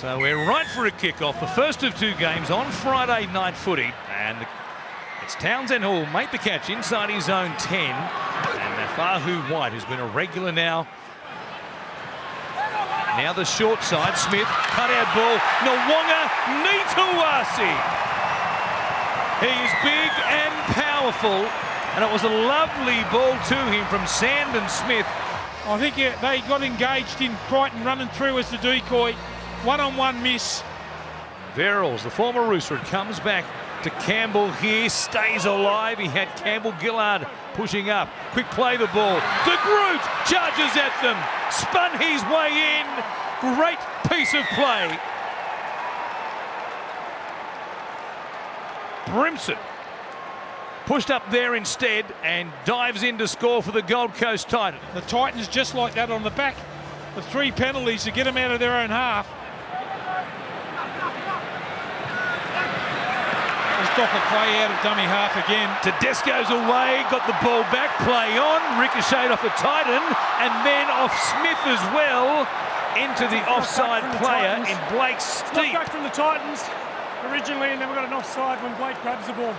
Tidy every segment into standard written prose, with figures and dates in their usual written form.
So we're right for a kick-off, the first of two games on Friday night footy. And it's Townsend who will make the catch inside his own 10. And Nafahu White, who's been a regular now. Now the short side, Smith, cut-out ball, Nwanga Nitawasi. He is big and powerful, and it was a lovely ball to him from Sandon Smith. I think they got engaged in Crichton running through as the decoy. One-on-one miss. Verrills, the former Rooster, comes back to Campbell here, stays alive. He had Campbell Gillard pushing up. Quick play the ball. De Groot charges at them. Spun his way in. Great piece of play. Brimson pushed up there instead and dives in to score for the Gold Coast Titans. The Titans just like that on the back. The 3 penalties to get them out of their own half. Docker play out of dummy half again. Tedesco's away, got the ball back, play on, ricocheted off the Titan, and then off Smith as well, into the offside player in Blake Steep. Back from the Titans originally, and then we got an offside when Blake grabs the ball.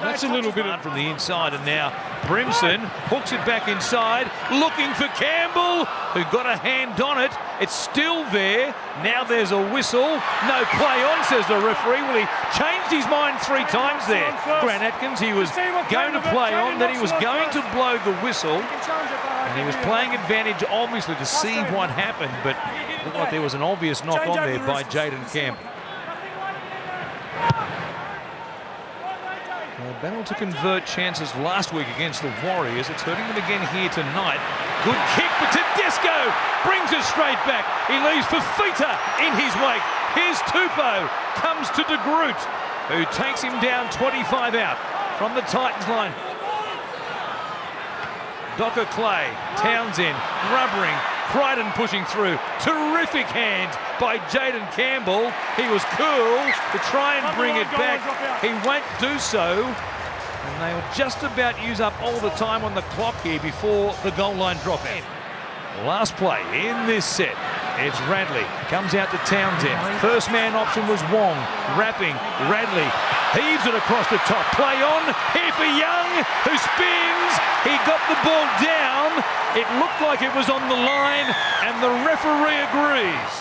That's a little bit from the inside, and now Brimson hooks it back inside, looking for Campbell, who got a hand on it. It's still there. Now there's a whistle. No play on, says the referee. Well, he changed his mind 3 times there. Grant Atkins, he was going to play on, then he was going to blow the whistle. And he was playing advantage, obviously, to see what happened, but it looked like there was an obvious knock on there by Jaden Campbell. A battle to convert chances last week against the Warriors. It's hurting them again here tonight. Good kick, but Tedesco brings it straight back. He leaves Fafita in his wake. Here's Tupou, comes to De Groot, who takes him down 25 out from the Titans line. Docker Clay, Townsend, rubbering, Crichton pushing through. Terrific hands by Jaden Campbell. He was cool to try and bring it back. He won't do so. And they'll just about use up all the time on the clock here before the goal line drop in. Last play in this set. It's Radley, comes out to Townsend. First man option was Wong, wrapping, Radley heaves it across the top. Play on, here for Young, who spins. He got the ball down. It looked like it was on the line, and the referee agrees.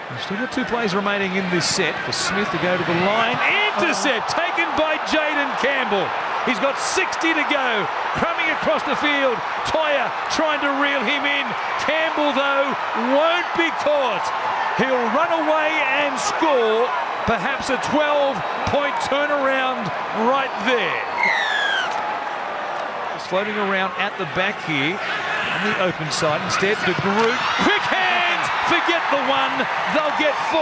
We've still got 2 plays remaining in this set for Smith to go to the line. Intercept taken by Jaden Campbell. He's got 60 to go, crumbing across the field. Toya trying to reel him in. Campbell, though, won't be caught. He'll run away and score. Perhaps a 12-point turnaround right there. He's floating around at the back here on the open side. Instead, De Groot. Quick hands! Forget the 1. They'll get 4.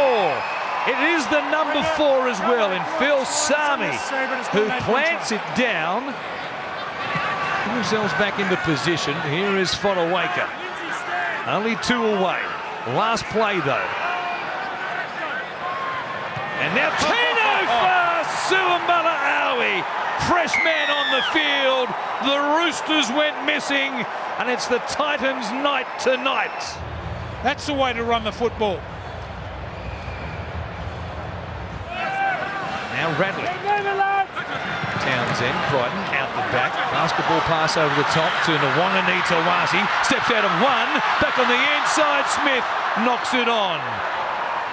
It is the number 4 as well in Phil Sami, who plants it down. Put themselves back into position. Here is Fodawaker. Only 2 away. Last play, though. And now Tino for Suamala-Aui. Fresh man on the field. The Roosters went missing, and it's the Titans' night tonight. That's the way to run the football. Now Radley. Townsend, Crichton out the back. Basketball pass over the top to Nwanga Nitawasi. Steps out of 1. Back on the inside. Smith knocks it on.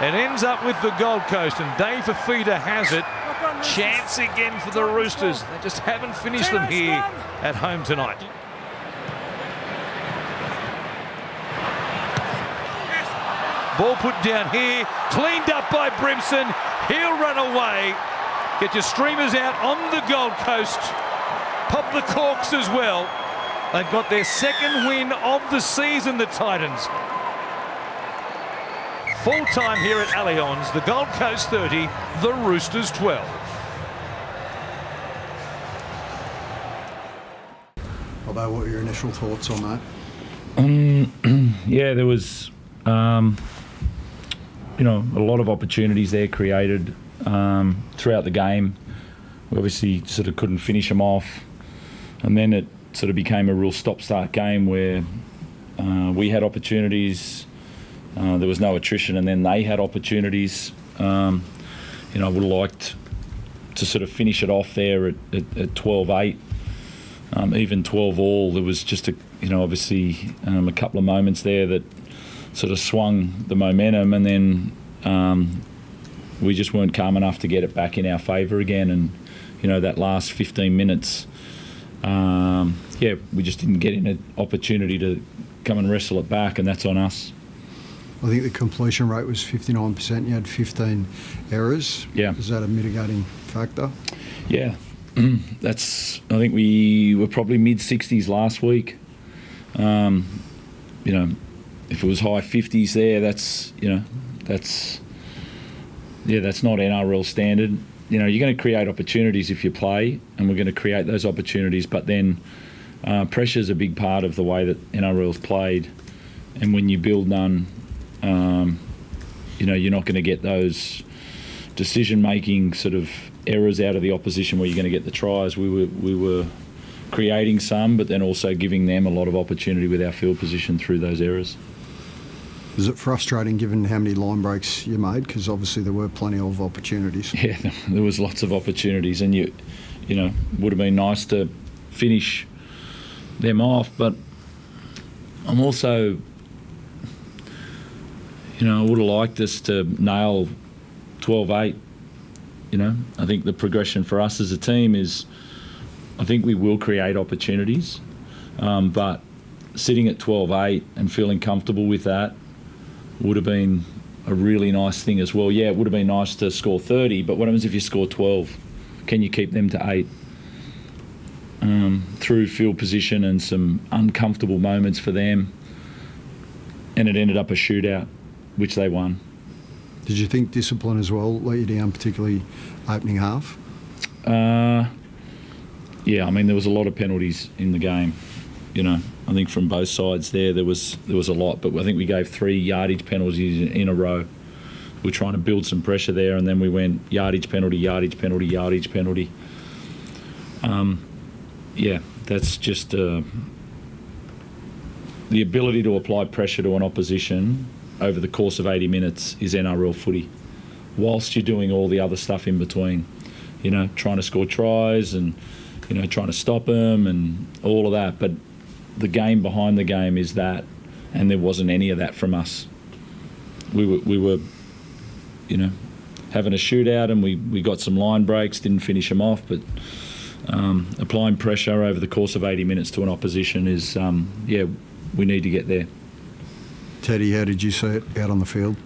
It ends up with the Gold Coast, and Dave Fafita has it. Chance again for the Roosters. They just haven't finished them here at home tonight. Ball put down here, cleaned up by Brimson. He'll run away. Get your streamers out on the Gold Coast. Pop the corks as well. They've got their 2nd win of the season, the Titans. Full time here at Allianz. The Gold Coast 30, the Roosters 12. Although, what were your initial thoughts on that? Yeah, there was, a lot of opportunities there created throughout the game. We obviously sort of couldn't finish them off, and then it sort of became a real stop-start game where we had opportunities. There was no attrition, and then they had opportunities. I would have liked to sort of finish it off there at 12-8, even 12-all. There was just obviously a couple of moments there that sort of swung the momentum, and then we just weren't calm enough to get it back in our favour again. And that last 15 minutes, we just didn't get an opportunity to come and wrestle it back, and that's on us. I think the completion rate was 59%. You had 15 errors. Yeah. Is that a mitigating factor? Yeah. I think we were probably mid-60s last week. If it was high 50s there, that's not NRL standard. You're going to create opportunities if you play, and we're going to create those opportunities, but then pressure's a big part of the way that NRL's played, and when you build none, you're not going to get those decision-making sort of errors out of the opposition where you're going to get the tries. We were creating some, but then also giving them a lot of opportunity with our field position through those errors. Was it frustrating given how many line breaks you made? Because obviously there were plenty of opportunities. Yeah, there was lots of opportunities, and would have been nice to finish them off, but I'm also, I would have liked us to nail 12-8. I think the progression for us as a team is, I think we will create opportunities, but sitting at 12-8 and feeling comfortable with that would have been a really nice thing as well. Yeah, it would have been nice to score 30, but what happens if you score 12? Can you keep them to 8? Through field position and some uncomfortable moments for them, and it ended up a shootout, which they won. Did you think discipline as well let you down, particularly opening half? Yeah, I mean, there was a lot of penalties in the game. I think from both sides there was a lot, but I think we gave 3 yardage penalties in a row. We're trying to build some pressure there, and then we went yardage penalty, yardage penalty, yardage penalty. That's just the ability to apply pressure to an opposition over the course of 80 minutes is NRL footy, whilst you're doing all the other stuff in between, trying to score tries and, trying to stop them and all of that. But the game behind the game is that, and there wasn't any of that from us. We were having a shootout, and we got some line breaks, didn't finish them off, but applying pressure over the course of 80 minutes to an opposition is, we need to get there. Teddy, how did you see it out on the field?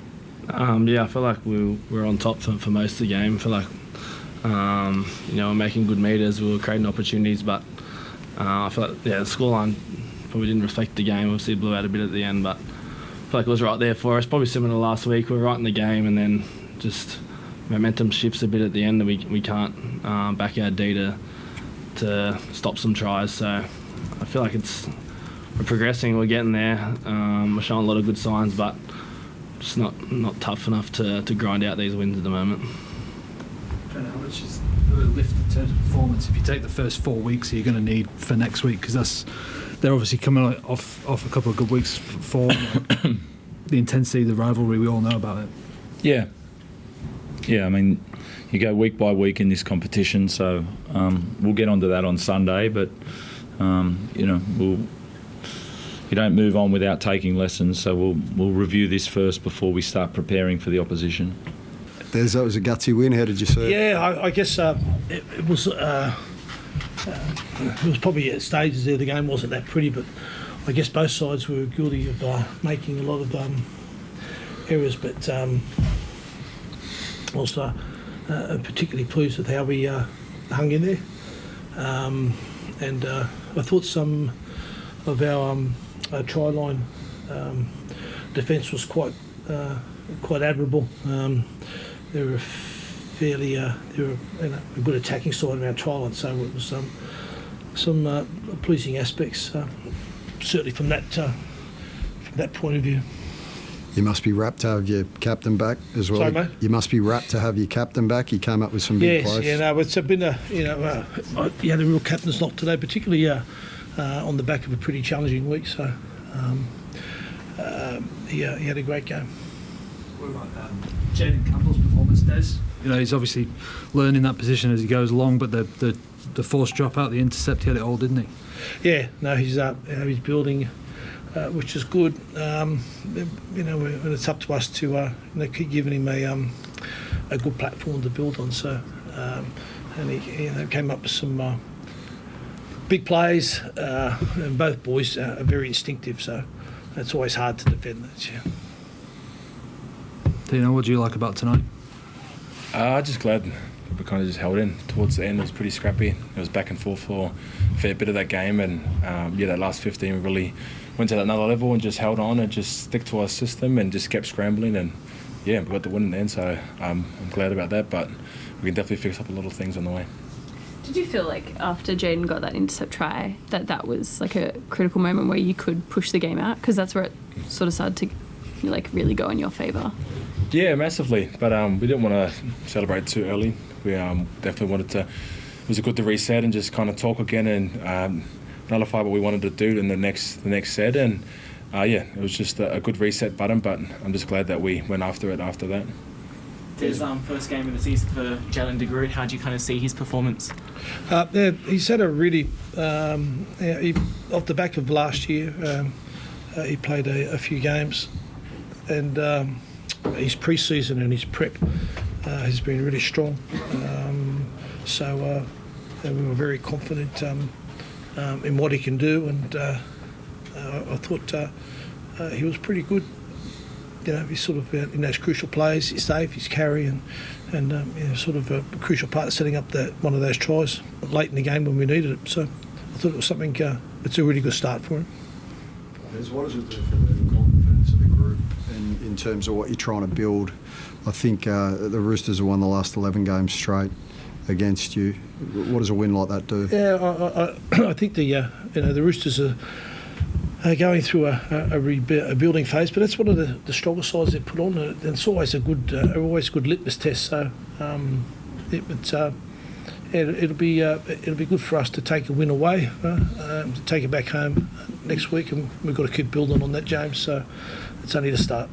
I feel like we were on top for most of the game. I feel like, we're making good meters, we were creating opportunities, but I feel like, the scoreline probably didn't reflect the game. Obviously, it blew out a bit at the end, but I feel like it was right there for us. Probably similar to last week. We were right in the game, and then just momentum shifts a bit at the end, and we can't back our D to stop some tries. So I feel like we're progressing, we're getting there. We're showing a lot of good signs, but just not tough enough to grind out these wins at the moment. How much is the lift in terms of performance if you take the first 4 weeks you're going to need for next week? Because they're obviously coming off a couple of good weeks for the intensity, the rivalry, we all know about it. Yeah, I mean, you go week by week in this competition, so we'll get onto that on Sunday, but you don't move on without taking lessons, so we'll review this first before we start preparing for the opposition. That was a gutsy win. How did you see it? Yeah, I guess it was probably at stages there. The game wasn't that pretty, but I guess both sides were guilty of making a lot of errors. But also particularly pleased with how we hung in there. And I thought some of our try line defence was quite admirable. They were fairly a good attacking side of our try line, so it was some pleasing aspects, certainly from that point of view. You must be rapt to have your captain back as well. Sorry, mate? You must be rapt to have your captain back. He came up with some big plays. It's been he had a real captain's knock today, particularly on the back of a pretty challenging week. So he had a great game. What about Jaden Campbell's performance, Des? You know, he's obviously learning that position as he goes along, but the forced dropout, the intercept, he had it all, didn't he? Yeah, no, he's he's building, which is good. You know, and it's up to us to keep giving him a good platform to build on. So, and he came up with some big plays, and both boys are very instinctive. So, it's always hard to defend that. Yeah. Tino, what do you like about tonight? Just glad we kind of just held in towards the end. It was pretty scrappy. It was back and forth for a fair bit of that game, and that last 15 we really went to another level and just held on and just stick to our system and just kept scrambling, and we got the win in the end. So I'm glad about that, but we can definitely fix up a lot of things on the way. Did you feel like after Jaden got that intercept try that was like a critical moment where you could push the game out, because that's where it sort of started to really go in your favour? Yeah, massively. But we didn't want to celebrate too early. We definitely wanted to. It was good to reset and just kind of talk again and nullify what we wanted to do in the next set. And it was just a good reset button. But I'm just glad that we went after it after that. His first game of the season for Jalen de Groot. How do you kind of see his performance? He's had a really off the back of last year. He played a few games, and his pre-season and his prep has been really strong. So we were very confident in what he can do, and I thought he was pretty good. You know, he's sort of in those crucial plays, he's safe, he's carry, and sort of a crucial part of setting up one of those tries late in the game when we needed it. So I thought it was something. It's a really good start for him. What does it do for the confidence of the group in terms of what you're trying to build? I think the Roosters have won the last 11 games straight against you. What does a win like that do? Yeah, I think the Roosters are going through a building phase, but that's one of the stronger sides they put on, and it's always a good litmus test. So it'll be good for us to take a win away, to take it back home next week, and we've got to keep building on that, James. So it's only the start.